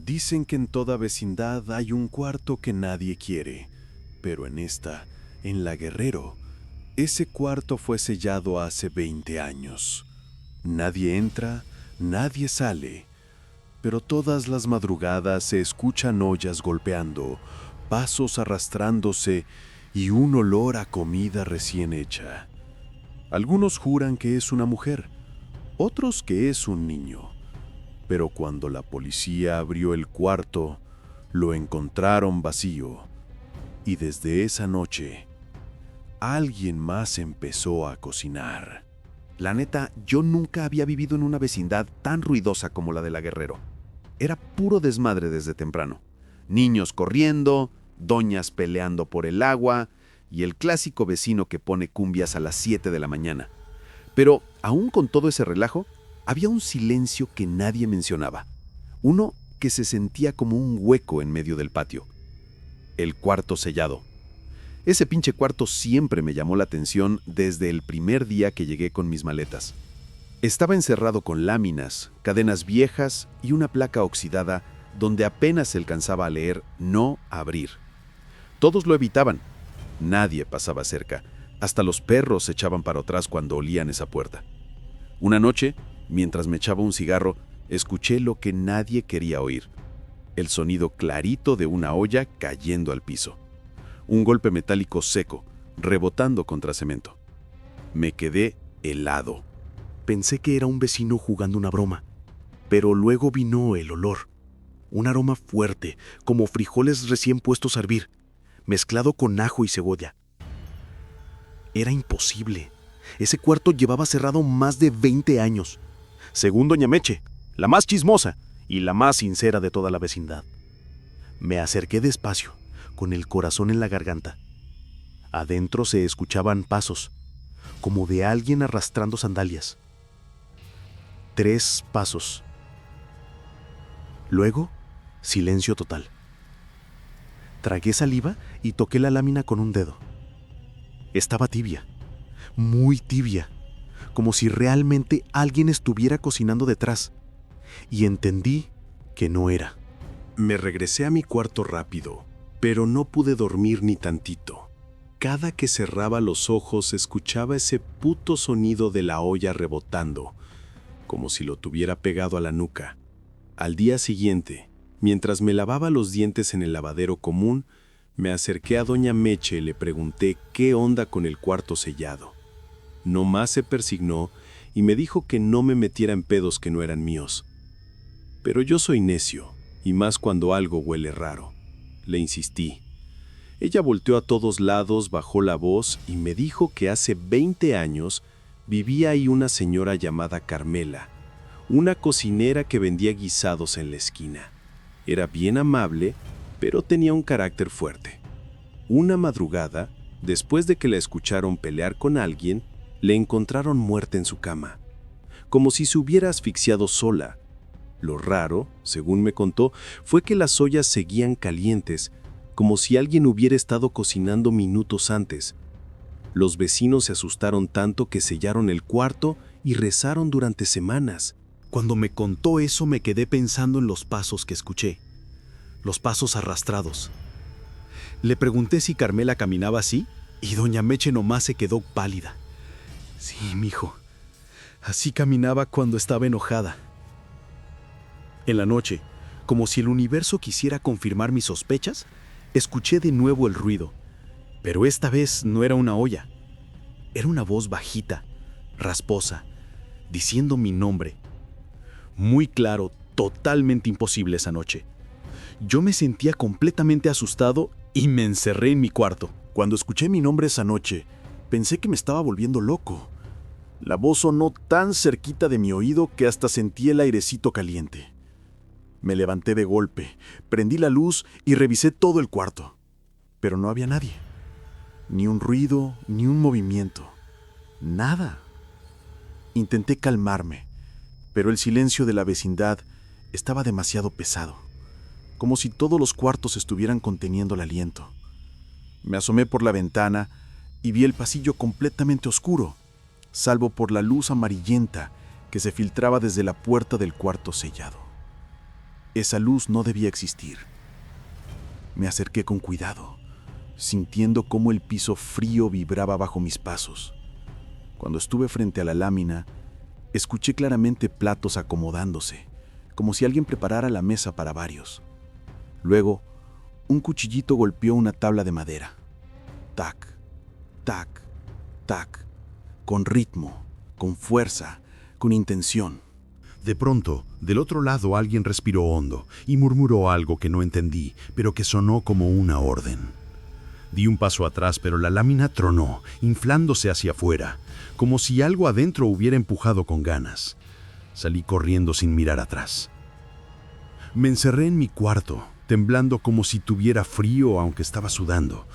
Dicen que en toda vecindad hay un cuarto que nadie quiere, pero en esta, en la Guerrero, ese cuarto fue sellado hace 20 años. Nadie entra, nadie sale, pero todas las madrugadas se escuchan ollas golpeando, pasos arrastrándose y un olor a comida recién hecha. Algunos juran que es una mujer, otros que es un niño. Pero cuando la policía abrió el cuarto, lo encontraron vacío. Y desde esa noche, alguien más empezó a cocinar. La neta, yo nunca había vivido en una vecindad tan ruidosa como la de la Guerrero. Era puro desmadre desde temprano. Niños corriendo, doñas peleando por el agua y el clásico vecino que pone cumbias a las 7 de la mañana. Pero, aún con todo ese relajo, había un silencio que nadie mencionaba. Uno que se sentía como un hueco en medio del patio. El cuarto sellado. Ese pinche cuarto siempre me llamó la atención desde el primer día que llegué con mis maletas. Estaba encerrado con láminas, cadenas viejas y una placa oxidada donde apenas se alcanzaba a leer "no abrir". Todos lo evitaban. Nadie pasaba cerca. Hasta los perros se echaban para atrás cuando olían esa puerta. Una noche, mientras me echaba un cigarro, escuché lo que nadie quería oír. El sonido clarito de una olla cayendo al piso. Un golpe metálico seco, rebotando contra cemento. Me quedé helado. Pensé que era un vecino jugando una broma, pero luego vino el olor. Un aroma fuerte, como frijoles recién puestos a hervir, mezclado con ajo y cebolla. Era imposible. Ese cuarto llevaba cerrado más de 20 años. Según doña Meche, la más chismosa y la más sincera de toda la vecindad. Me acerqué despacio, con el corazón en la garganta. Adentro se escuchaban pasos, como de alguien arrastrando sandalias. 3 pasos. Luego, silencio total. Tragué saliva y toqué la lámina con un dedo. Estaba tibia, muy tibia, como si realmente alguien estuviera cocinando detrás. Y entendí que no era. Me regresé a mi cuarto rápido, pero no pude dormir ni tantito. Cada que cerraba los ojos escuchaba ese puto sonido de la olla rebotando, como si lo tuviera pegado a la nuca. Al día siguiente, mientras me lavaba los dientes en el lavadero común, me acerqué a doña Meche y le pregunté qué onda con el cuarto sellado. No más se persignó y me dijo que no me metiera en pedos que no eran míos. Pero yo soy necio, y más cuando algo huele raro. Le insistí. Ella volteó a todos lados, bajó la voz y me dijo que hace 20 años vivía ahí una señora llamada Carmela, una cocinera que vendía guisados en la esquina. Era bien amable, pero tenía un carácter fuerte. Una madrugada, después de que la escucharon pelear con alguien, le encontraron muerta en su cama, como si se hubiera asfixiado sola. Lo raro, según me contó, fue que las ollas seguían calientes, como si alguien hubiera estado cocinando minutos antes. Los vecinos se asustaron tanto que sellaron el cuarto y rezaron durante semanas. Cuando me contó eso me quedé pensando en los pasos que escuché, los pasos arrastrados. Le pregunté si Carmela caminaba así y doña Meche nomás se quedó pálida. Sí, mijo, así caminaba cuando estaba enojada. En la noche, como si el universo quisiera confirmar mis sospechas, escuché de nuevo el ruido, pero esta vez no era una olla. Era una voz bajita, rasposa, diciendo mi nombre. Muy claro, totalmente imposible esa noche. Yo me sentía completamente asustado y me encerré en mi cuarto. Cuando escuché mi nombre esa noche, pensé que me estaba volviendo loco. La voz sonó tan cerquita de mi oído que hasta sentí el airecito caliente. Me levanté de golpe, prendí la luz y revisé todo el cuarto. Pero no había nadie. Ni un ruido, ni un movimiento. Nada. Intenté calmarme, pero el silencio de la vecindad estaba demasiado pesado, como si todos los cuartos estuvieran conteniendo el aliento. Me asomé por la ventana y vi el pasillo completamente oscuro, salvo por la luz amarillenta que se filtraba desde la puerta del cuarto sellado. Esa luz no debía existir. Me acerqué con cuidado, sintiendo cómo el piso frío vibraba bajo mis pasos. Cuando estuve frente a la lámina, escuché claramente platos acomodándose, como si alguien preparara la mesa para varios. Luego, un cuchillito golpeó una tabla de madera. Tac, tac, tac, con ritmo, con fuerza, con intención. De pronto, del otro lado alguien respiró hondo y murmuró algo que no entendí, pero que sonó como una orden. Di un paso atrás, pero la lámina tronó, inflándose hacia afuera, como si algo adentro hubiera empujado con ganas. Salí corriendo sin mirar atrás. Me encerré en mi cuarto, temblando como si tuviera frío aunque estaba sudando.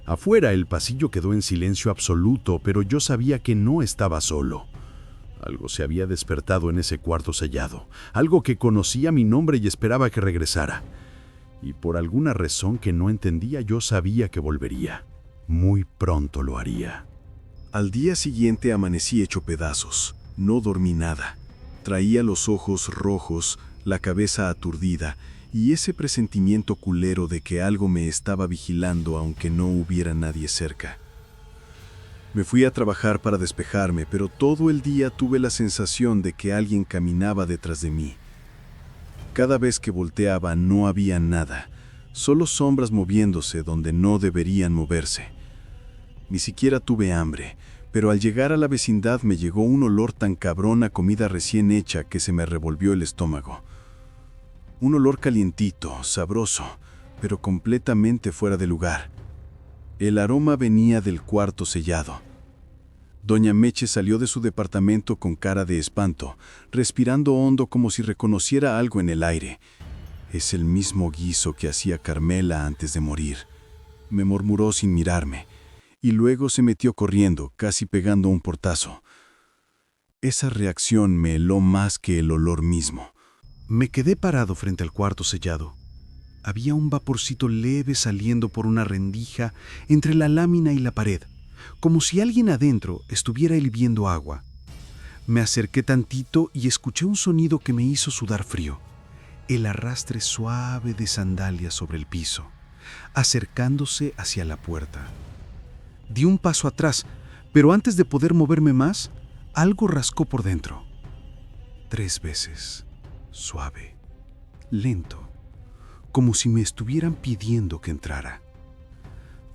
Afuera el pasillo quedó en silencio absoluto, pero yo sabía que no estaba solo. Algo se había despertado en ese cuarto sellado, algo que conocía mi nombre y esperaba que regresara. Y por alguna razón que no entendía, yo sabía que volvería. Muy pronto lo haría. Al día siguiente amanecí hecho pedazos. No dormí nada. Traía los ojos rojos, la cabeza aturdida y ese presentimiento culero de que algo me estaba vigilando aunque no hubiera nadie cerca. Me fui a trabajar para despejarme, pero todo el día tuve la sensación de que alguien caminaba detrás de mí. Cada vez que volteaba no había nada, solo sombras moviéndose donde no deberían moverse. Ni siquiera tuve hambre, pero al llegar a la vecindad me llegó un olor tan cabrón a comida recién hecha que se me revolvió el estómago. Un olor calientito, sabroso, pero completamente fuera de lugar. El aroma venía del cuarto sellado. Doña Meche salió de su departamento con cara de espanto, respirando hondo como si reconociera algo en el aire. Es el mismo guiso que hacía Carmela antes de morir, me murmuró sin mirarme, y luego se metió corriendo, casi pegando un portazo. Esa reacción me heló más que el olor mismo. Me quedé parado frente al cuarto sellado. Había un vaporcito leve saliendo por una rendija entre la lámina y la pared, como si alguien adentro estuviera hirviendo agua. Me acerqué tantito y escuché un sonido que me hizo sudar frío. El arrastre suave de sandalias sobre el piso, acercándose hacia la puerta. Di un paso atrás, pero antes de poder moverme más, algo rascó por dentro. 3 veces, suave, lento, como si me estuvieran pidiendo que entrara.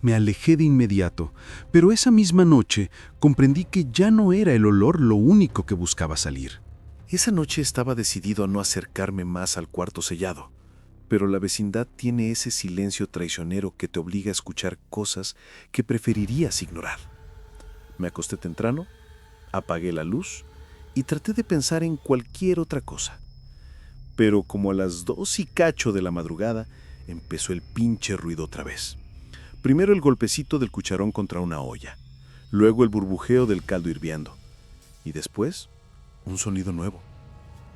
Me alejé de inmediato, pero esa misma noche comprendí que ya no era el olor lo único que buscaba salir. Esa noche estaba decidido a no acercarme más al cuarto sellado, pero la vecindad tiene ese silencio traicionero que te obliga a escuchar cosas que preferirías ignorar. Me acosté temprano, apagué la luz y traté de pensar en cualquier otra cosa. Pero como a las 2 y cacho de la madrugada, empezó el pinche ruido otra vez. Primero el golpecito del cucharón contra una olla, luego el burbujeo del caldo hirviendo, y después un sonido nuevo,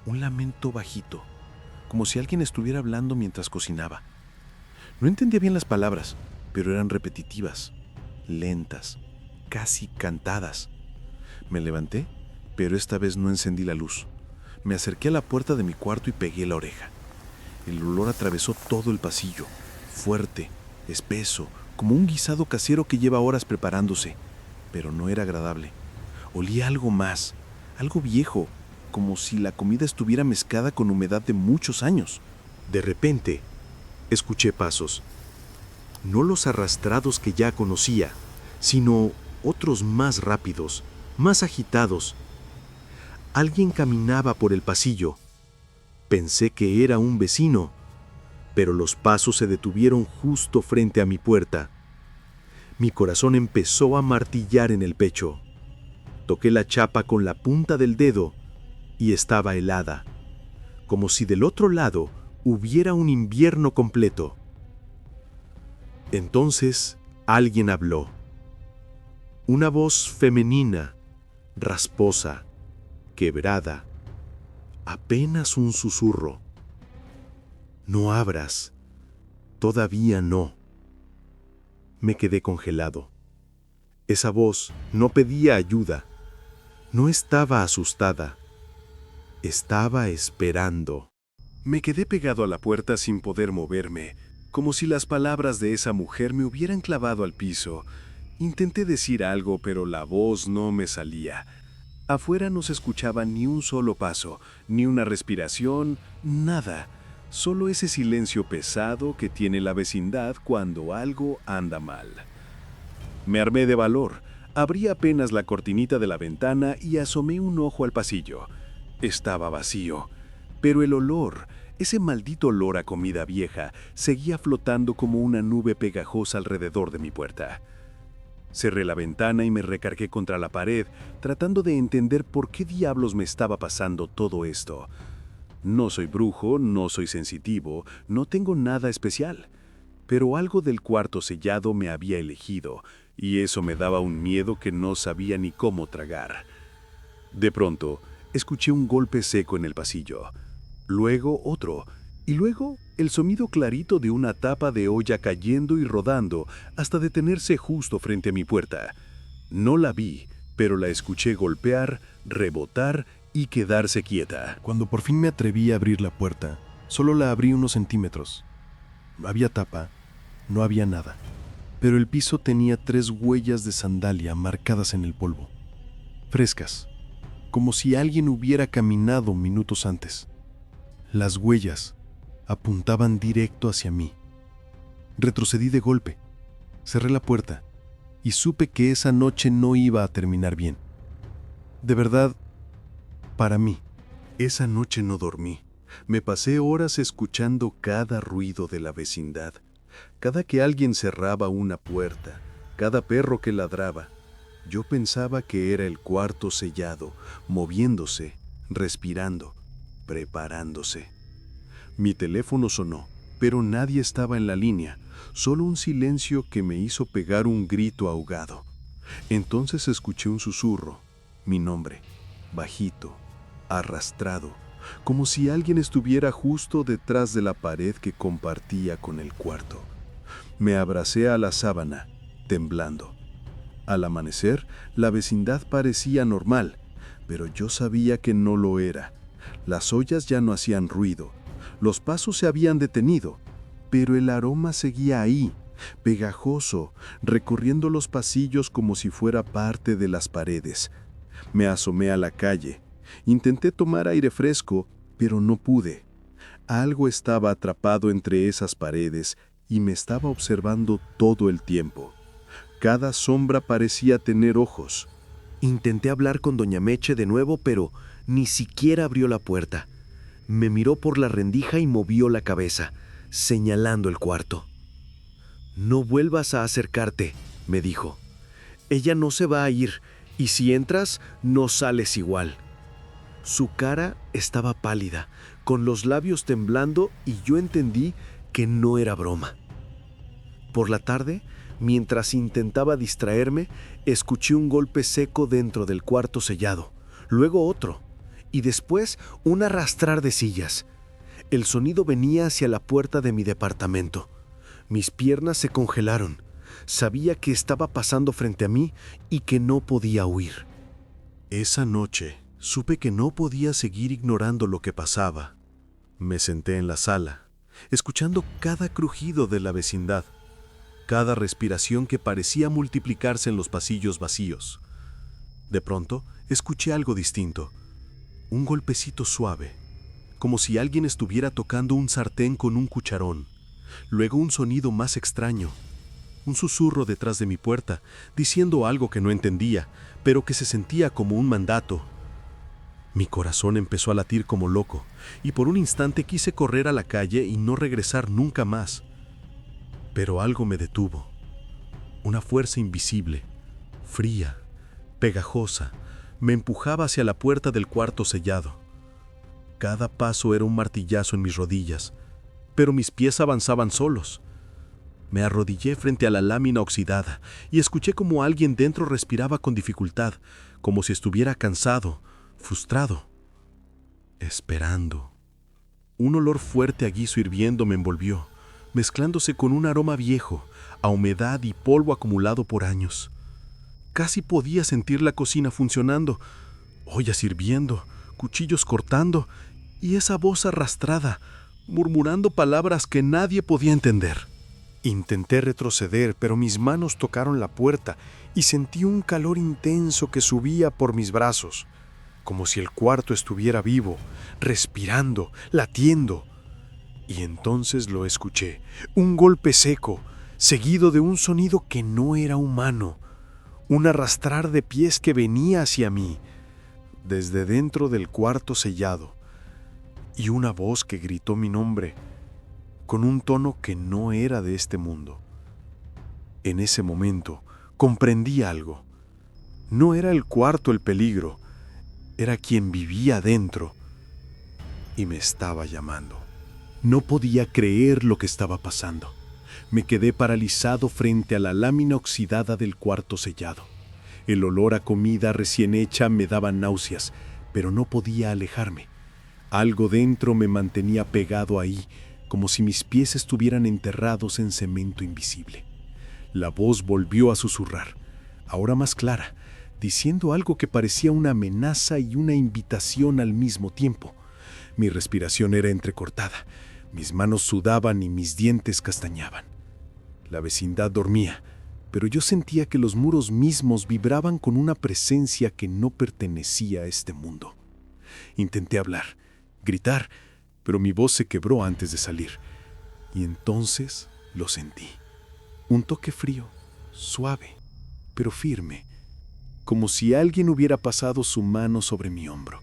un lamento bajito, como si alguien estuviera hablando mientras cocinaba. No entendía bien las palabras, pero eran repetitivas, lentas, casi cantadas. Me levanté, pero esta vez no encendí la luz. Me acerqué a la puerta de mi cuarto y pegué la oreja. El olor atravesó todo el pasillo, fuerte, espeso, como un guisado casero que lleva horas preparándose, pero no era agradable. Olía algo más, algo viejo, como si la comida estuviera mezclada con humedad de muchos años. De repente, escuché pasos. No los arrastrados que ya conocía, sino otros más rápidos, más agitados. Alguien caminaba por el pasillo. Pensé que era un vecino, pero los pasos se detuvieron justo frente a mi puerta. Mi corazón empezó a martillar en el pecho. Toqué la chapa con la punta del dedo y estaba helada, como si del otro lado hubiera un invierno completo. Entonces alguien habló. Una voz femenina, rasposa, quebrada, apenas un susurro. No abras, todavía no. Me quedé congelado. Esa voz no pedía ayuda, no estaba asustada, estaba esperando. Me quedé pegado a la puerta sin poder moverme, como si las palabras de esa mujer me hubieran clavado al piso. Intenté decir algo, pero la voz no me salía. Afuera no se escuchaba ni un solo paso, ni una respiración, nada. Solo ese silencio pesado que tiene la vecindad cuando algo anda mal. Me armé de valor, abrí apenas la cortinita de la ventana y asomé un ojo al pasillo. Estaba vacío, pero el olor, ese maldito olor a comida vieja, seguía flotando como una nube pegajosa alrededor de mi puerta. Cerré la ventana y me recargué contra la pared, tratando de entender por qué diablos me estaba pasando todo esto. No soy brujo, no soy sensitivo, no tengo nada especial. Pero algo del cuarto sellado me había elegido, y eso me daba un miedo que no sabía ni cómo tragar. De pronto, escuché un golpe seco en el pasillo. Luego otro, y luego el sonido clarito de una tapa de olla cayendo y rodando hasta detenerse justo frente a mi puerta. No la vi, pero la escuché golpear, rebotar y quedarse quieta. Cuando por fin me atreví a abrir la puerta, solo la abrí unos centímetros. No había tapa, no había nada, pero el piso tenía 3 huellas de sandalia marcadas en el polvo, frescas, como si alguien hubiera caminado minutos antes. Las huellas apuntaban directo hacia mí. Retrocedí de golpe, cerré la puerta y supe que esa noche no iba a terminar bien. De verdad, para mí. Esa noche no dormí. Me pasé horas escuchando cada ruido de la vecindad, cada que alguien cerraba una puerta, cada perro que ladraba. Yo pensaba que era el cuarto sellado, moviéndose, respirando, preparándose. Mi teléfono sonó, pero nadie estaba en la línea, solo un silencio que me hizo pegar un grito ahogado. Entonces escuché un susurro, mi nombre, bajito, arrastrado, como si alguien estuviera justo detrás de la pared que compartía con el cuarto. Me abracé a la sábana, temblando. Al amanecer, la vecindad parecía normal, pero yo sabía que no lo era. Las ollas ya no hacían ruido, los pasos se habían detenido, pero el aroma seguía ahí, pegajoso, recorriendo los pasillos como si fuera parte de las paredes. Me asomé a la calle. Intenté tomar aire fresco, pero no pude. Algo estaba atrapado entre esas paredes y me estaba observando todo el tiempo. Cada sombra parecía tener ojos. Intenté hablar con doña Meche de nuevo, pero ni siquiera abrió la puerta. Me miró por la rendija y movió la cabeza, señalando el cuarto. «No vuelvas a acercarte», me dijo. «Ella no se va a ir, y si entras, no sales igual». Su cara estaba pálida, con los labios temblando, y yo entendí que no era broma. Por la tarde, mientras intentaba distraerme, escuché un golpe seco dentro del cuarto sellado, luego otro, y después un arrastrar de sillas. El sonido venía hacia la puerta de mi departamento. Mis piernas se congelaron. Sabía que estaba pasando frente a mí y que no podía huir. Esa noche supe que no podía seguir ignorando lo que pasaba. Me senté en la sala, escuchando cada crujido de la vecindad, cada respiración que parecía multiplicarse en los pasillos vacíos. De pronto, escuché algo distinto, un golpecito suave, como si alguien estuviera tocando un sartén con un cucharón. Luego un sonido más extraño, un susurro detrás de mi puerta, diciendo algo que no entendía, pero que se sentía como un mandato. Mi corazón empezó a latir como loco, y por un instante quise correr a la calle y no regresar nunca más. Pero algo me detuvo. Una fuerza invisible, fría, pegajosa, me empujaba hacia la puerta del cuarto sellado. Cada paso era un martillazo en mis rodillas, pero mis pies avanzaban solos. Me arrodillé frente a la lámina oxidada y escuché como alguien dentro respiraba con dificultad, como si estuviera cansado, frustrado, esperando. Un olor fuerte a guiso hirviendo me envolvió, mezclándose con un aroma viejo, a humedad y polvo acumulado por años. Casi podía sentir la cocina funcionando, ollas hirviendo, cuchillos cortando y esa voz arrastrada, murmurando palabras que nadie podía entender. Intenté retroceder, pero mis manos tocaron la puerta y sentí un calor intenso que subía por mis brazos, como si el cuarto estuviera vivo, respirando, latiendo. Y entonces lo escuché, un golpe seco, seguido de un sonido que no era humano, un arrastrar de pies que venía hacia mí, desde dentro del cuarto sellado, y una voz que gritó mi nombre, con un tono que no era de este mundo. En ese momento comprendí algo. No era el cuarto el peligro, era quien vivía dentro y me estaba llamando. No podía creer lo que estaba pasando. Me quedé paralizado frente a la lámina oxidada del cuarto sellado. El olor a comida recién hecha me daba náuseas, pero no podía alejarme. Algo dentro me mantenía pegado ahí, como si mis pies estuvieran enterrados en cemento invisible. La voz volvió a susurrar, ahora más clara, diciendo algo que parecía una amenaza y una invitación al mismo tiempo. Mi respiración era entrecortada, mis manos sudaban y mis dientes castañaban. La vecindad dormía, pero yo sentía que los muros mismos vibraban con una presencia que no pertenecía a este mundo. Intenté hablar, gritar, pero mi voz se quebró antes de salir. Y entonces lo sentí. Un toque frío, suave, pero firme, como si alguien hubiera pasado su mano sobre mi hombro.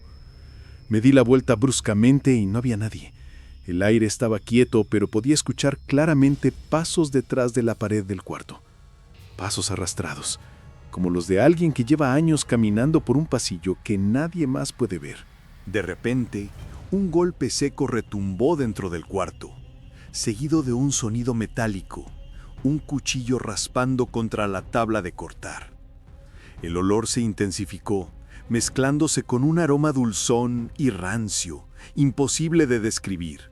Me di la vuelta bruscamente y no había nadie. El aire estaba quieto, pero podía escuchar claramente pasos detrás de la pared del cuarto. Pasos arrastrados, como los de alguien que lleva años caminando por un pasillo que nadie más puede ver. De repente, un golpe seco retumbó dentro del cuarto, seguido de un sonido metálico, un cuchillo raspando contra la tabla de cortar. El olor se intensificó, mezclándose con un aroma dulzón y rancio, imposible de describir.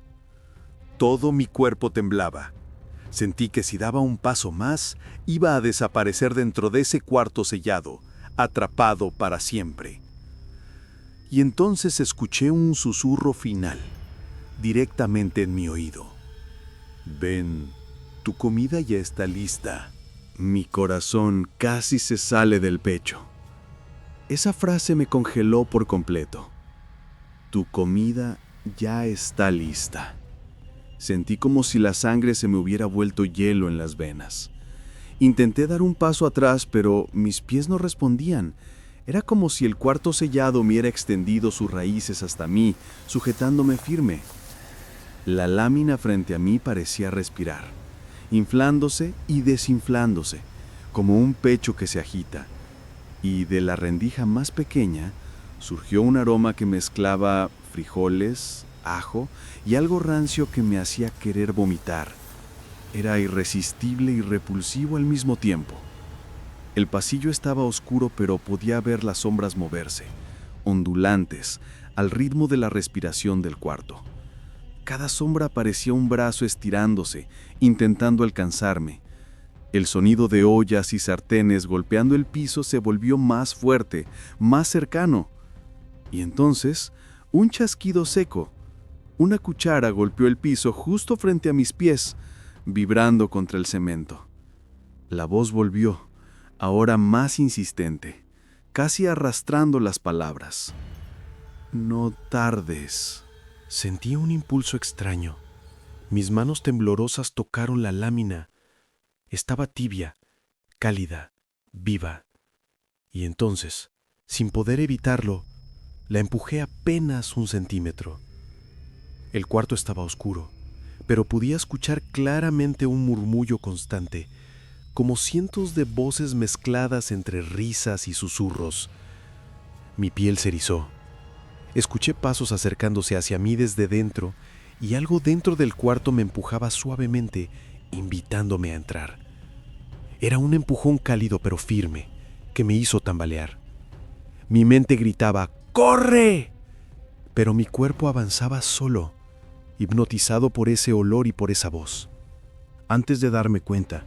Todo mi cuerpo temblaba. Sentí que si daba un paso más, iba a desaparecer dentro de ese cuarto sellado, atrapado para siempre. Y entonces escuché un susurro final, directamente en mi oído. «Ven, tu comida ya está lista». Mi corazón casi se sale del pecho. Esa frase me congeló por completo. Tu comida ya está lista. Sentí como si la sangre se me hubiera vuelto hielo en las venas. Intenté dar un paso atrás, pero mis pies no respondían. Era como si el cuarto sellado me hubiera extendido sus raíces hasta mí, sujetándome firme. La lámina frente a mí parecía respirar, inflándose y desinflándose, como un pecho que se agita. Y de la rendija más pequeña surgió un aroma que mezclaba frijoles, ajo y algo rancio que me hacía querer vomitar. Era irresistible y repulsivo al mismo tiempo. El pasillo estaba oscuro, pero podía ver las sombras moverse, ondulantes, al ritmo de la respiración del cuarto. Cada sombra parecía un brazo estirándose, intentando alcanzarme. El sonido de ollas y sartenes golpeando el piso se volvió más fuerte, más cercano. Y entonces, un chasquido seco. Una cuchara golpeó el piso justo frente a mis pies, vibrando contra el cemento. La voz volvió, ahora más insistente, casi arrastrando las palabras. «No tardes». Sentí un impulso extraño. Mis manos temblorosas tocaron la lámina. Estaba tibia, cálida, viva. Y entonces, sin poder evitarlo, la empujé apenas 1 centímetro. El cuarto estaba oscuro, pero podía escuchar claramente un murmullo constante, como cientos de voces mezcladas entre risas y susurros. Mi piel se erizó. Escuché pasos acercándose hacia mí desde dentro, y algo dentro del cuarto me empujaba suavemente, invitándome a entrar. Era un empujón cálido pero firme, que me hizo tambalear. Mi mente gritaba, ¡corre! Pero mi cuerpo avanzaba solo, hipnotizado por ese olor y por esa voz. Antes de darme cuenta,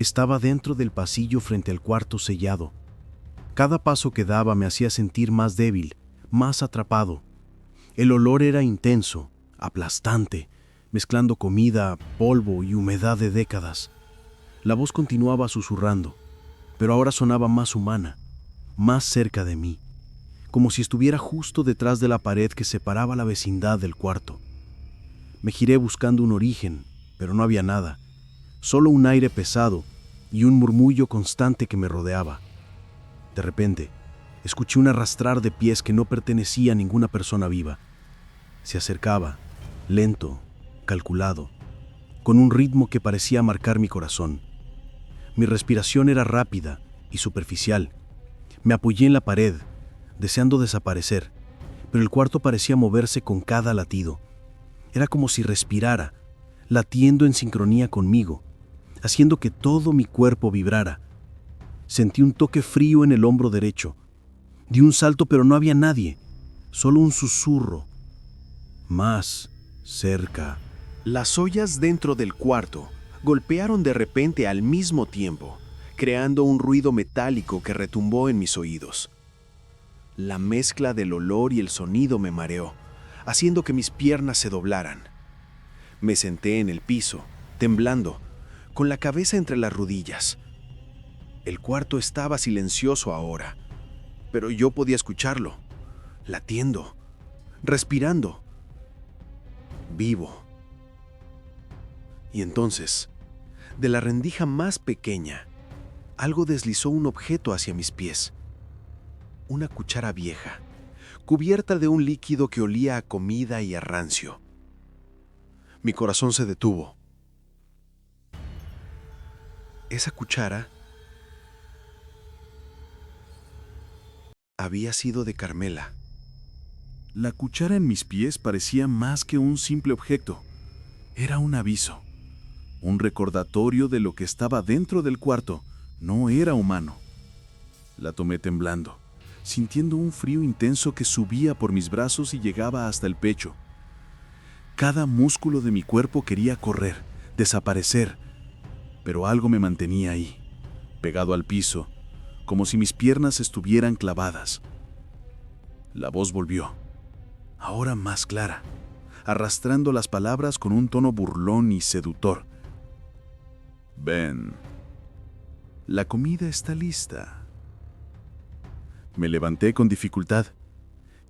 estaba dentro del pasillo frente al cuarto sellado. Cada paso que daba me hacía sentir más débil, más atrapado. El olor era intenso, aplastante, mezclando comida, polvo y humedad de décadas. La voz continuaba susurrando, pero ahora sonaba más humana, más cerca de mí, como si estuviera justo detrás de la pared que separaba la vecindad del cuarto. Me giré buscando un origen, pero no había nada, solo un aire pesado y un murmullo constante que me rodeaba. De repente, escuché un arrastrar de pies que no pertenecía a ninguna persona viva. Se acercaba, lento, calculado, con un ritmo que parecía marcar mi corazón. Mi respiración era rápida y superficial. Me apoyé en la pared, deseando desaparecer, pero el cuarto parecía moverse con cada latido. Era como si respirara, latiendo en sincronía conmigo, haciendo que todo mi cuerpo vibrara. Sentí un toque frío en el hombro derecho. Di un salto, pero no había nadie, solo un susurro. Más cerca. Las ollas dentro del cuarto golpearon de repente al mismo tiempo, creando un ruido metálico que retumbó en mis oídos. La mezcla del olor y el sonido me mareó, haciendo que mis piernas se doblaran. Me senté en el piso, temblando, con la cabeza entre las rodillas. El cuarto estaba silencioso ahora, pero yo podía escucharlo, latiendo, respirando, vivo. Y entonces, de la rendija más pequeña, algo deslizó un objeto hacia mis pies. Una cuchara vieja, cubierta de un líquido que olía a comida y a rancio. Mi corazón se detuvo. Esa cuchara había sido de Carmela. La cuchara en mis pies parecía más que un simple objeto. Era un aviso, un recordatorio de lo que estaba dentro del cuarto. No era humano. La tomé temblando, sintiendo un frío intenso que subía por mis brazos y llegaba hasta el pecho. Cada músculo de mi cuerpo quería correr, desaparecer, pero algo me mantenía ahí, pegado al piso, como si mis piernas estuvieran clavadas. La voz volvió, ahora más clara, arrastrando las palabras con un tono burlón y seductor. Ven, la comida está lista. Me levanté con dificultad.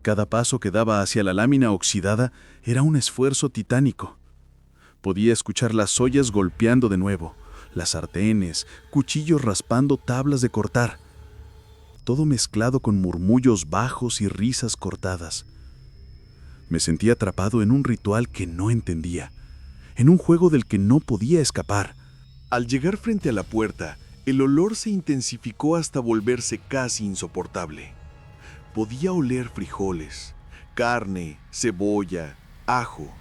Cada paso que daba hacia la lámina oxidada era un esfuerzo titánico. Podía escuchar las ollas golpeando de nuevo, las sartenes, cuchillos raspando tablas de cortar. Todo mezclado con murmullos bajos y risas cortadas. Me sentí atrapado en un ritual que no entendía, en un juego del que no podía escapar. Al llegar frente a la puerta, el olor se intensificó hasta volverse casi insoportable. Podía oler frijoles, carne, cebolla, ajo,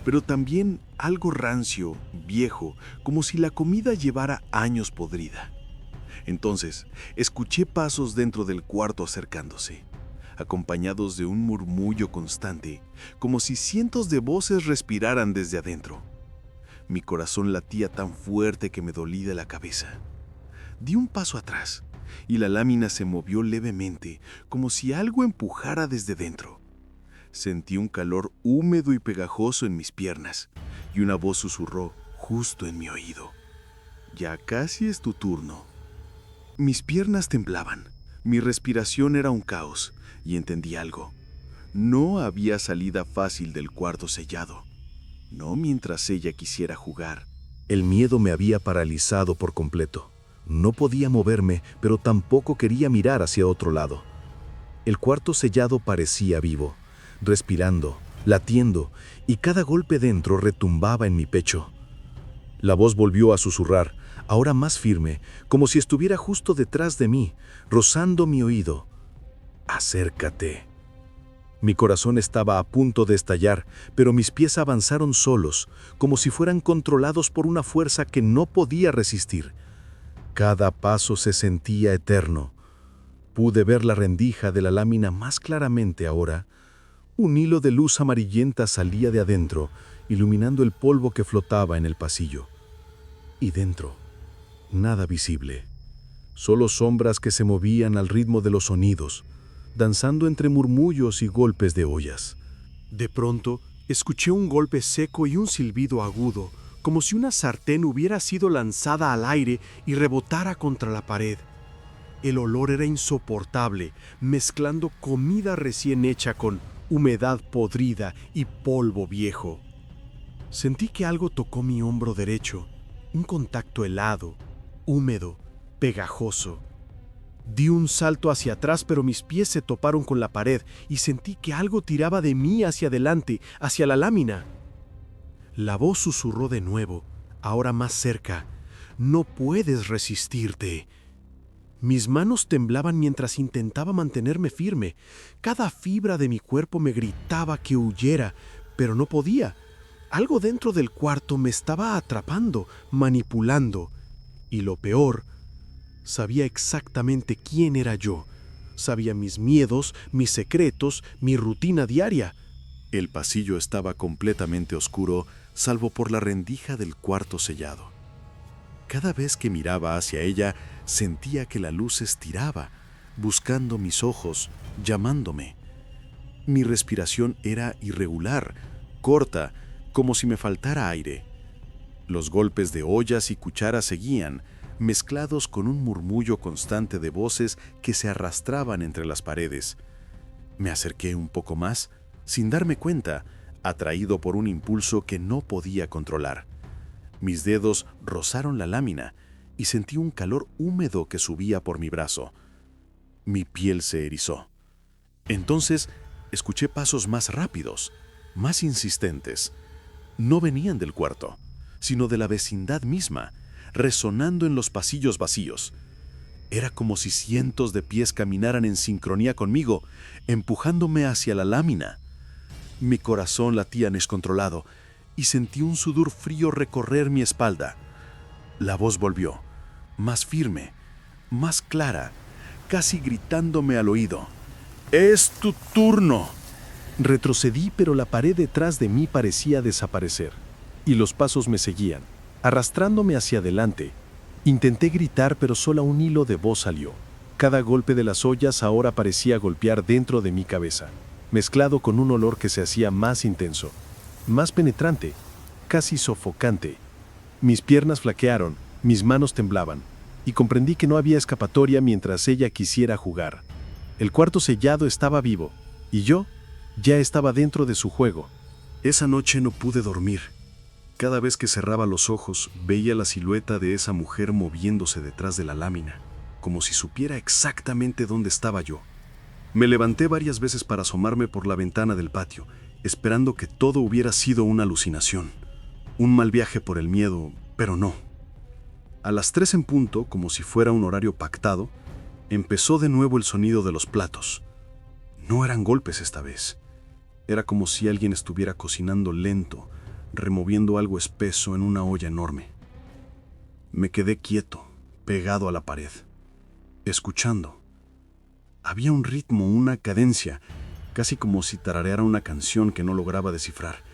pero también algo rancio, viejo, como si la comida llevara años podrida. Entonces, escuché pasos dentro del cuarto acercándose, acompañados de un murmullo constante, como si cientos de voces respiraran desde adentro. Mi corazón latía tan fuerte que me dolía la cabeza. Di un paso atrás, y la lámina se movió levemente, como si algo empujara desde dentro. Sentí un calor húmedo y pegajoso en mis piernas, y una voz susurró justo en mi oído. Ya casi es tu turno. Mis piernas temblaban, mi respiración era un caos, y entendí algo. No había salida fácil del cuarto sellado. No mientras ella quisiera jugar. El miedo me había paralizado por completo. No podía moverme, pero tampoco quería mirar hacia otro lado. El cuarto sellado parecía vivo, respirando, latiendo, y cada golpe dentro retumbaba en mi pecho. La voz volvió a susurrar, ahora más firme, como si estuviera justo detrás de mí, rozando mi oído. Acércate. Mi corazón estaba a punto de estallar, pero mis pies avanzaron solos, como si fueran controlados por una fuerza que no podía resistir. Cada paso se sentía eterno. Pude ver la rendija de la lámina más claramente ahora. Un hilo de luz amarillenta salía de adentro, iluminando el polvo que flotaba en el pasillo. Y dentro, nada visible. Solo sombras que se movían al ritmo de los sonidos, danzando entre murmullos y golpes de ollas. De pronto, escuché un golpe seco y un silbido agudo, como si una sartén hubiera sido lanzada al aire y rebotara contra la pared. El olor era insoportable, mezclando comida recién hecha con humedad podrida y polvo viejo. Sentí que algo tocó mi hombro derecho, un contacto helado, húmedo, pegajoso. Di un salto hacia atrás, pero mis pies se toparon con la pared y sentí que algo tiraba de mí hacia adelante, hacia la lámina. La voz susurró de nuevo, ahora más cerca. No puedes resistirte. Mis manos temblaban mientras intentaba mantenerme firme. Cada fibra de mi cuerpo me gritaba que huyera, pero no podía. Algo dentro del cuarto me estaba atrapando, manipulando. Y lo peor, sabía exactamente quién era yo. Sabía mis miedos, mis secretos, mi rutina diaria. El pasillo estaba completamente oscuro, salvo por la rendija del cuarto sellado. Cada vez que miraba hacia ella, sentía que la luz estiraba, buscando mis ojos, llamándome. Mi respiración era irregular, corta, como si me faltara aire. Los golpes de ollas y cucharas seguían, mezclados con un murmullo constante de voces que se arrastraban entre las paredes. Me acerqué un poco más, sin darme cuenta, atraído por un impulso que no podía controlar. Mis dedos rozaron la lámina y sentí un calor húmedo que subía por mi brazo. Mi piel se erizó. Entonces escuché pasos más rápidos, más insistentes. No venían del cuarto, sino de la vecindad misma, resonando en los pasillos vacíos. Era como si cientos de pies caminaran en sincronía conmigo, empujándome hacia la lámina. Mi corazón latía descontrolado y sentí un sudor frío recorrer mi espalda. La voz volvió, más firme, más clara, casi gritándome al oído. ¡Es tu turno! Retrocedí, pero la pared detrás de mí parecía desaparecer, y los pasos me seguían, arrastrándome hacia adelante. Intenté gritar, pero solo un hilo de voz salió. Cada golpe de las ollas ahora parecía golpear dentro de mi cabeza, mezclado con un olor que se hacía más intenso, más penetrante, casi sofocante. Mis piernas flaquearon, mis manos temblaban, y comprendí que no había escapatoria mientras ella quisiera jugar. El cuarto sellado estaba vivo, y yo ya estaba dentro de su juego. Esa noche no pude dormir. Cada vez que cerraba los ojos, veía la silueta de esa mujer moviéndose detrás de la lámina, como si supiera exactamente dónde estaba yo. Me levanté varias veces para asomarme por la ventana del patio, esperando que todo hubiera sido una alucinación. Un mal viaje por el miedo, pero no. A las 3 en punto, como si fuera un horario pactado, empezó de nuevo el sonido de los platos. No eran golpes esta vez. Era como si alguien estuviera cocinando lento, removiendo algo espeso en una olla enorme. Me quedé quieto, pegado a la pared, escuchando. Había un ritmo, una cadencia, casi como si tarareara una canción que no lograba descifrar.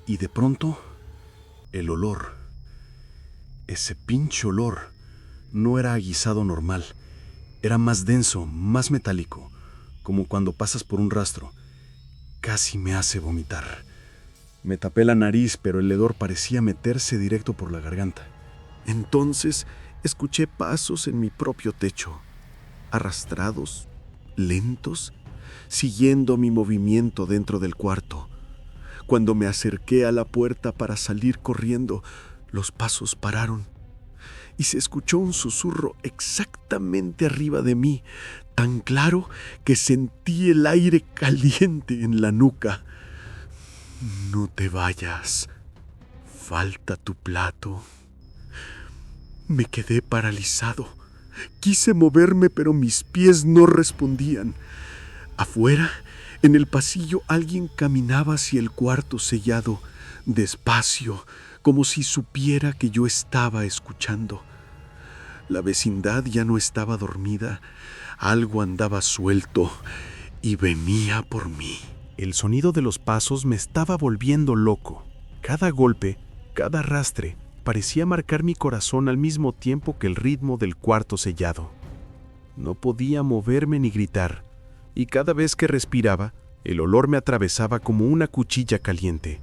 Y de pronto, el olor. Ese pinche olor no era a guisado normal. Era más denso, más metálico, como cuando pasas por un rastro. Casi me hace vomitar. Me tapé la nariz, pero el hedor parecía meterse directo por la garganta. Entonces escuché pasos en mi propio techo, arrastrados, lentos, siguiendo mi movimiento dentro del cuarto. Cuando me acerqué a la puerta para salir corriendo, los pasos pararon y se escuchó un susurro exactamente arriba de mí, tan claro que sentí el aire caliente en la nuca. No te vayas, falta tu plato. Me quedé paralizado. Quise moverme, pero mis pies no respondían. Afuera, en el pasillo, alguien caminaba hacia el cuarto sellado, despacio, como si supiera que yo estaba escuchando. La vecindad ya no estaba dormida, algo andaba suelto y venía por mí. El sonido de los pasos me estaba volviendo loco. Cada golpe, cada arrastre, parecía marcar mi corazón al mismo tiempo que el ritmo del cuarto sellado. No podía moverme ni gritar, y cada vez que respiraba, El olor me atravesaba como una cuchilla caliente.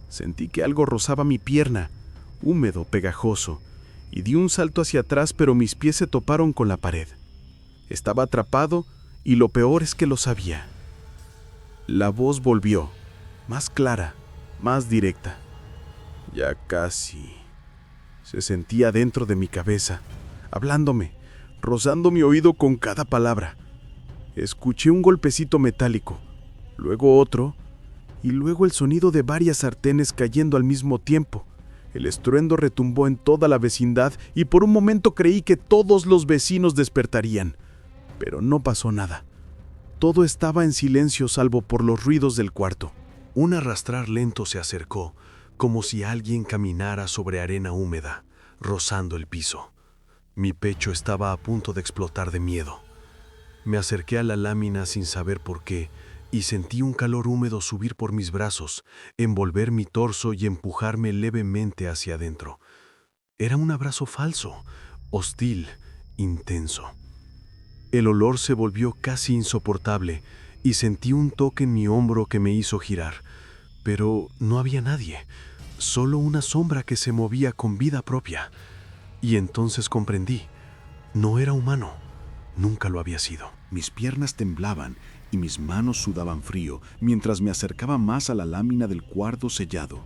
Sentí que algo rozaba mi pierna, húmedo, pegajoso, y di un salto hacia atrás, pero mis pies se toparon con la pared. Estaba atrapado y lo peor es que lo sabía. La voz volvió, más clara, más directa. Ya casi. Se sentía dentro de mi cabeza, hablándome, rozando mi oído con cada palabra. Escuché un golpecito metálico, luego otro, y luego el sonido de varias sartenes cayendo al mismo tiempo. El estruendo retumbó en toda la vecindad y por un momento creí que todos los vecinos despertarían. Pero no pasó nada. Todo estaba en silencio salvo por los ruidos del cuarto. Un arrastrar lento se acercó, como si alguien caminara sobre arena húmeda, rozando el piso. Mi pecho estaba a punto de explotar de miedo. Me acerqué a la lámina sin saber por qué, y sentí un calor húmedo subir por mis brazos, envolver mi torso y empujarme levemente hacia adentro. Era un abrazo falso, hostil, intenso. El olor se volvió casi insoportable y sentí un toque en mi hombro que me hizo girar. Pero no había nadie, solo una sombra que se movía con vida propia. Y entonces comprendí, no era humano, nunca lo había sido. Mis piernas temblaban y mis manos sudaban frío mientras me acercaba más a la lámina del cuarto sellado.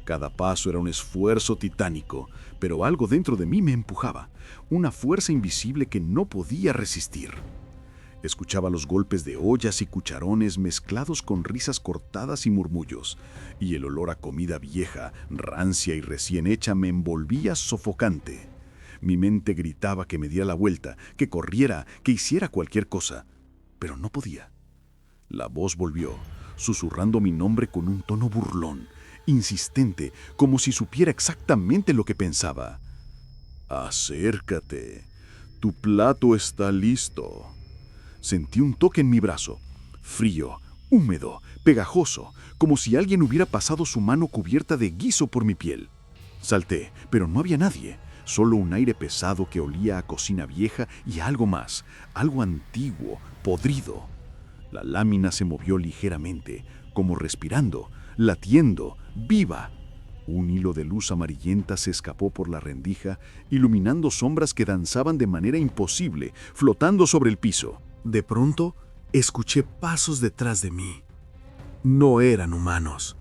Cada paso era un esfuerzo titánico, pero algo dentro de mí me empujaba, una fuerza invisible que no podía resistir. Escuchaba los golpes de ollas y cucharones mezclados con risas cortadas y murmullos, y el olor a comida vieja, rancia y recién hecha me envolvía sofocante. Mi mente gritaba que me diera la vuelta, que corriera, que hiciera cualquier cosa, pero no podía. La voz volvió, susurrando mi nombre con un tono burlón, insistente, como si supiera exactamente lo que pensaba. «Acércate, tu plato está listo». Sentí un toque en mi brazo, frío, húmedo, pegajoso, como si alguien hubiera pasado su mano cubierta de guiso por mi piel. Salté, pero no había nadie, solo un aire pesado que olía a cocina vieja y algo más, algo antiguo, podrido. La lámina se movió ligeramente, como respirando, latiendo, viva. Un hilo de luz amarillenta se escapó por la rendija, iluminando sombras que danzaban de manera imposible, flotando sobre el piso. De pronto, escuché pasos detrás de mí. No eran humanos.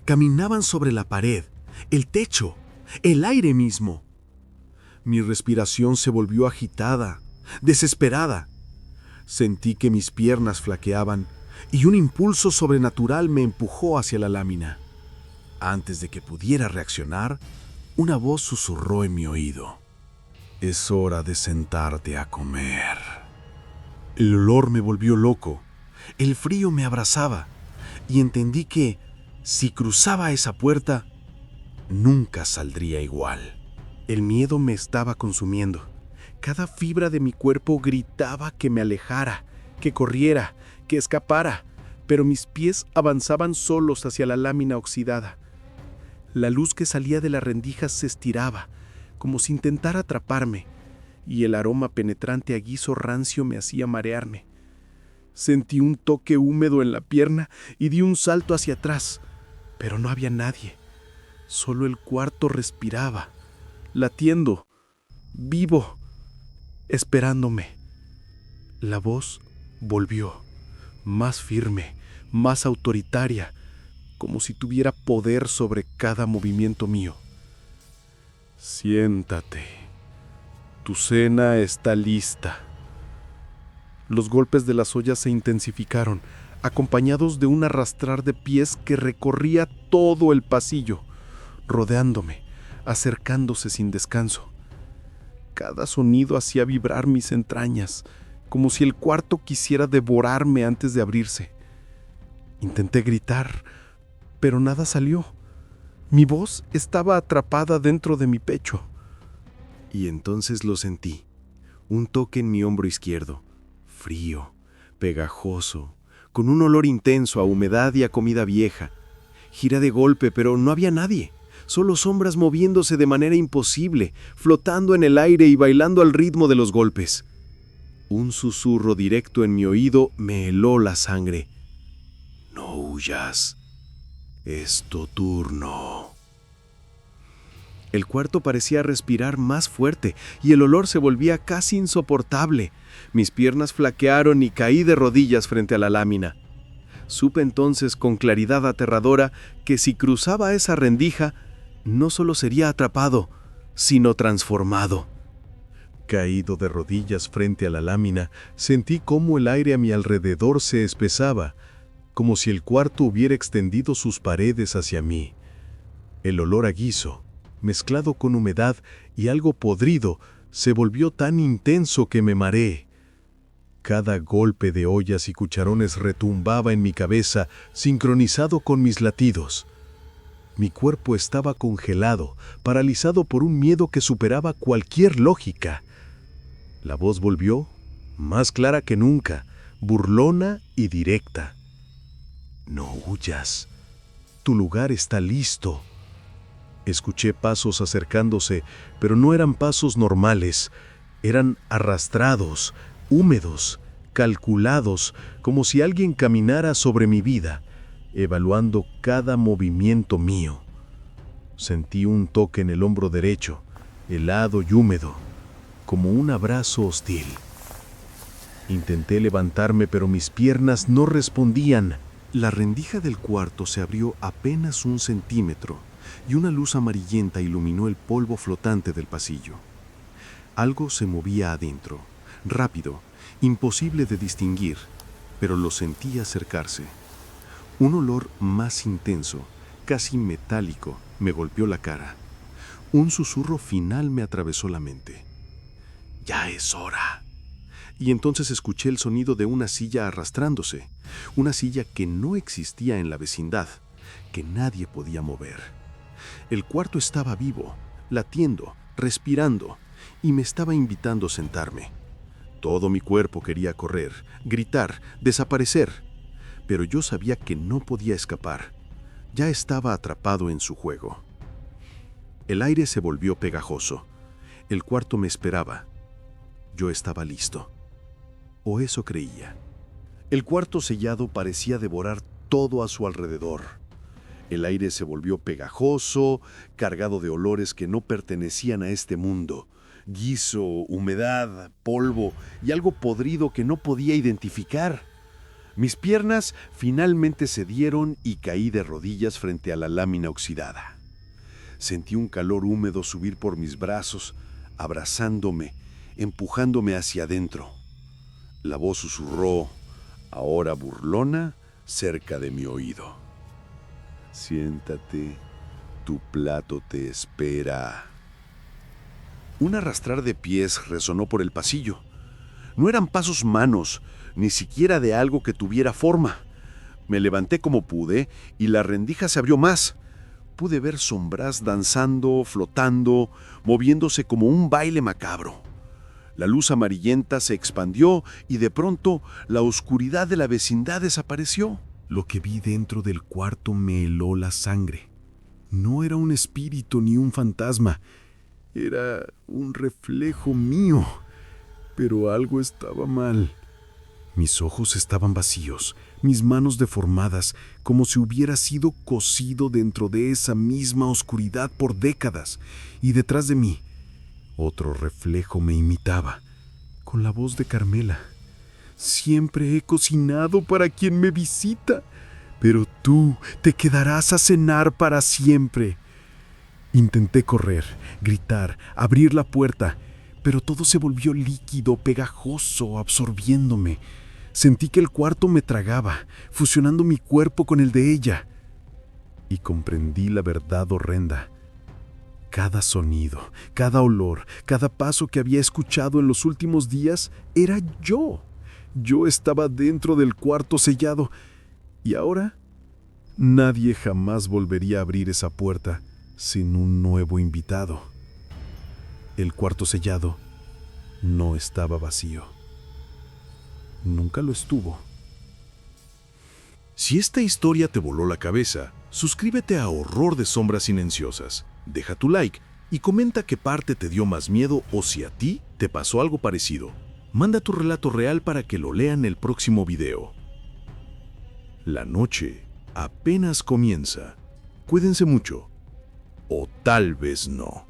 Caminaban sobre la pared, el techo, el aire mismo. Mi respiración se volvió agitada, desesperada. Sentí que mis piernas flaqueaban y un impulso sobrenatural me empujó hacia la lámina. Antes de que pudiera reaccionar, una voz susurró en mi oído. «Es hora de sentarte a comer». El olor me volvió loco, el frío me abrazaba y entendí que, si cruzaba esa puerta, nunca saldría igual. El miedo me estaba consumiendo. Cada fibra de mi cuerpo gritaba que me alejara, que corriera, que escapara, pero mis pies avanzaban solos hacia la lámina oxidada. La luz que salía de la rendija se estiraba, como si intentara atraparme, y el aroma penetrante a guiso rancio me hacía marearme. Sentí un toque húmedo en la pierna y di un salto hacia atrás, pero no había nadie. Solo el cuarto respiraba, latiendo, vivo, esperándome. La voz volvió, más firme, más autoritaria, como si tuviera poder sobre cada movimiento mío. «Siéntate. Tu cena está lista». Los golpes de las ollas se intensificaron, acompañados de un arrastrar de pies que recorría todo el pasillo, rodeándome, acercándose sin descanso. Cada sonido hacía vibrar mis entrañas, como si el cuarto quisiera devorarme antes de abrirse. Intenté gritar, pero nada salió. Mi voz estaba atrapada dentro de mi pecho. Y entonces lo sentí, un toque en mi hombro izquierdo, frío, pegajoso, con un olor intenso a humedad y a comida vieja. Giré de golpe, pero no había nadie, solo sombras moviéndose de manera imposible, flotando en el aire y bailando al ritmo de los golpes. Un susurro directo en mi oído me heló la sangre. huyas. Es tu turno. El cuarto parecía respirar más fuerte y el olor se volvía casi insoportable. Mis piernas flaquearon y caí de rodillas frente a la lámina. Supe entonces con claridad aterradora que si cruzaba esa rendija, no solo sería atrapado, sino transformado. Caído de rodillas frente a la lámina, sentí cómo el aire a mi alrededor se espesaba, como si el cuarto hubiera extendido sus paredes hacia mí. El olor a guiso, mezclado con humedad y algo podrido, se volvió tan intenso que me mareé. Cada golpe de ollas y cucharones retumbaba en mi cabeza, sincronizado con mis latidos. Mi cuerpo estaba congelado, paralizado por un miedo que superaba cualquier lógica. La voz volvió, más clara que nunca, burlona y directa. No huyas. Tu lugar está listo. Escuché pasos acercándose, pero no eran pasos normales. Eran arrastrados, húmedos, calculados, como si alguien caminara sobre mi vida, evaluando cada movimiento mío. Sentí un toque en el hombro derecho, helado y húmedo, como un abrazo hostil. Intenté levantarme, pero mis piernas no respondían. La rendija del cuarto se abrió apenas 1 centímetro y una luz amarillenta iluminó el polvo flotante del pasillo. Algo se movía adentro, rápido, imposible de distinguir, pero lo sentí acercarse. Un olor más intenso, casi metálico, me golpeó la cara. Un susurro final me atravesó la mente. «Ya es hora». Y entonces escuché el sonido de una silla arrastrándose, una silla que no existía en la vecindad, que nadie podía mover. El cuarto estaba vivo, latiendo, respirando, y me estaba invitando a sentarme. Todo mi cuerpo quería correr, gritar, desaparecer, pero yo sabía que no podía escapar. Ya estaba atrapado en su juego. El aire se volvió pegajoso. El cuarto me esperaba. Yo estaba listo. O eso creía. El cuarto sellado parecía devorar todo a su alrededor. El aire se volvió pegajoso, cargado de olores que no pertenecían a este mundo. Guiso, humedad, polvo y algo podrido que no podía identificar. Mis piernas finalmente cedieron y caí de rodillas frente a la lámina oxidada. Sentí un calor húmedo subir por mis brazos, abrazándome, empujándome hacia adentro. La voz susurró, ahora burlona, cerca de mi oído. Siéntate, tu plato te espera. Un arrastrar de pies resonó por el pasillo. No eran pasos humanos, ni siquiera de algo que tuviera forma. Me levanté como pude y la rendija se abrió más. Pude ver sombras danzando, flotando, moviéndose como un baile macabro. La luz amarillenta se expandió y de pronto la oscuridad de la vecindad desapareció. Lo que vi dentro del cuarto me heló la sangre. No era un espíritu ni un fantasma. Era un reflejo mío. Pero algo estaba mal. Mis ojos estaban vacíos, mis manos deformadas, como si hubiera sido cosido dentro de esa misma oscuridad por décadas. Y detrás de mí, otro reflejo me imitaba, con la voz de Carmela. Siempre he cocinado para quien me visita, pero tú te quedarás a cenar para siempre. Intenté correr, gritar, abrir la puerta, pero todo se volvió líquido, pegajoso, absorbiéndome. Sentí que el cuarto me tragaba, fusionando mi cuerpo con el de ella. Y comprendí la verdad horrenda. Cada sonido, cada olor, cada paso que había escuchado en los últimos días era yo. Yo estaba dentro del cuarto sellado. Y ahora, nadie jamás volvería a abrir esa puerta sin un nuevo invitado. El cuarto sellado no estaba vacío. Nunca lo estuvo. Si esta historia te voló la cabeza, suscríbete a Horror de Sombras Silenciosas, deja tu like y comenta qué parte te dio más miedo o si a ti te pasó algo parecido. Manda tu relato real para que lo lean en el próximo video. La noche apenas comienza. Cuídense mucho. O tal vez no.